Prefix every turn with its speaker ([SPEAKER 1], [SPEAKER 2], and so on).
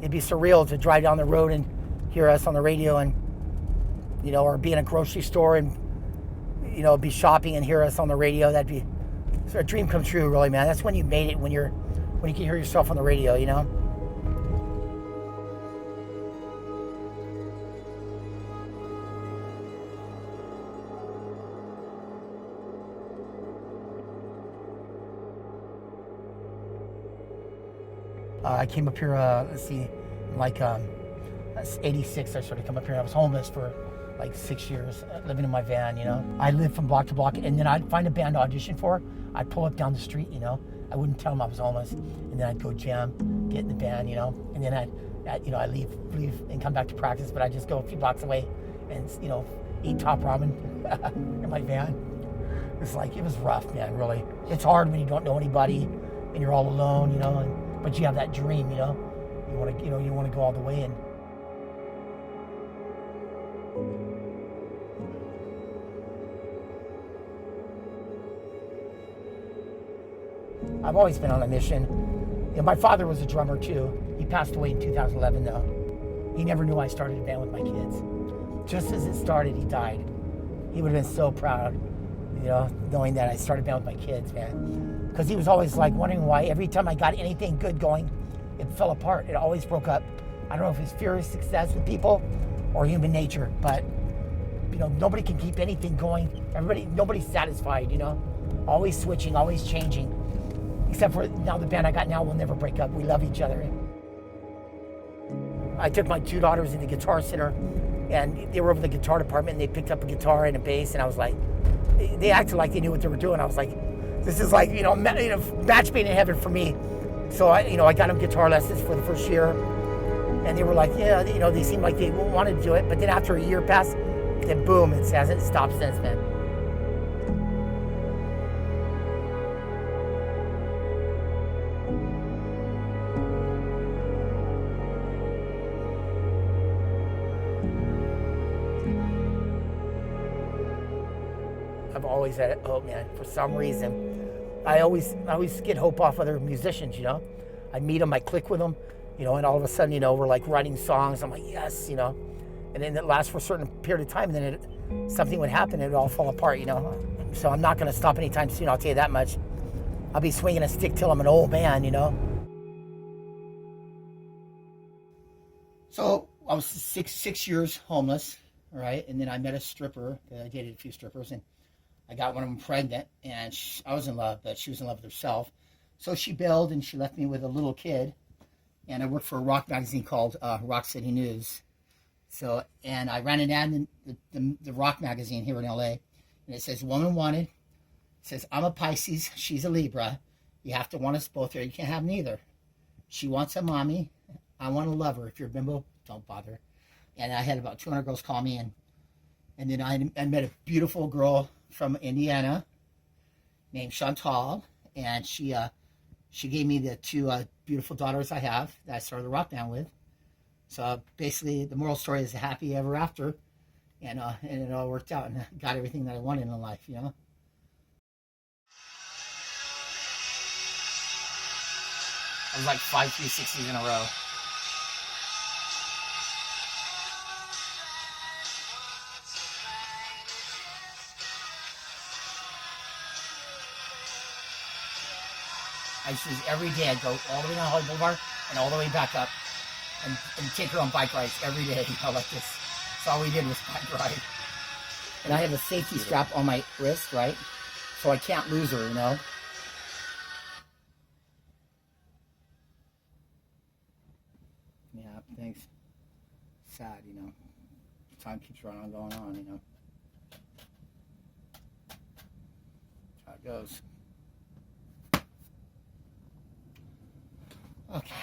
[SPEAKER 1] it'd be surreal to drive down the road and hear us on the radio, and or be in a grocery store and be shopping and hear us on the radio. That'd be a dream come true, really, man. That's when you made it, when you can hear yourself on the radio, I came up here, let's see, like 86, I started coming up here. I was homeless for like 6 years, living in my van, I lived from block to block, and then I'd find a band to audition for. I'd pull up down the street, I wouldn't tell them I was homeless, and then I'd go jam, get in the band, and then I'd leave and come back to practice, but I'd just go a few blocks away and, eat top ramen in my van. It was rough, man, really. It's hard when you don't know anybody and you're all alone, but you have that dream, you want to go all the way. And I've always been on a mission. My father was a drummer too. He passed away in 2011 though. He never knew I started a band with my kids. Just as it started, he died. He would have been so proud, knowing that I started a band with my kids, man. Because he was always wondering why every time I got anything good going, it fell apart. It always broke up. I don't know if it's fear of success with people or human nature, but nobody can keep anything going. Nobody's satisfied, always switching, always changing. Except for now, the band I got now will never break up. We love each other. I took my 2 daughters in the Guitar Center, and they were over the guitar department, and they picked up a guitar and a bass, and I was like, they acted like they knew what they were doing. I was like, this is like, match made in heaven for me. So I got them guitar lessons for the first year, and they were like, yeah, they seemed like they wanted to do it. But then after a year passed, then boom, it hasn't stopped since then. I've always had hope, man. For some reason, I always get hope off other musicians. I meet them, I click with them, and all of a sudden, we're like writing songs. I'm like, yes, and then it lasts for a certain period of time, and then something would happen, and it would all fall apart, So I'm not going to stop anytime soon. I'll tell you that much. I'll be swinging a stick till I'm an old man, So I was six years homeless, right? And then I met a stripper. I dated a few strippers, and I got one of them pregnant, and I was in love, but she was in love with herself. So she bailed, and she left me with a little kid. And I worked for a rock magazine called Rock City News. So, and I ran an ad in the rock magazine here in LA, and it says, "Woman wanted." It says, "I'm a Pisces, she's a Libra. You have to want us both there. You can't have neither. She wants a mommy. I want a lover. If you're a bimbo, don't bother." And I had about 200 girls call me, and then I met a beautiful girl from Indiana named Chantal, and she gave me the 2 beautiful daughters I have that I started the rock band with. So basically, the moral story is happy ever after, and it all worked out, and I got everything that I wanted in life, I was like 5 360s in a row. I used to, every day I'd go all the way down Hollywood Boulevard and all the way back up and take her on bike rides every day, like this. So all we did was bike ride. And I have a safety strap on my wrist, right? So I can't lose her, Yeah, thanks. Sad, Time keeps running on, going on, That's how it goes. Okay.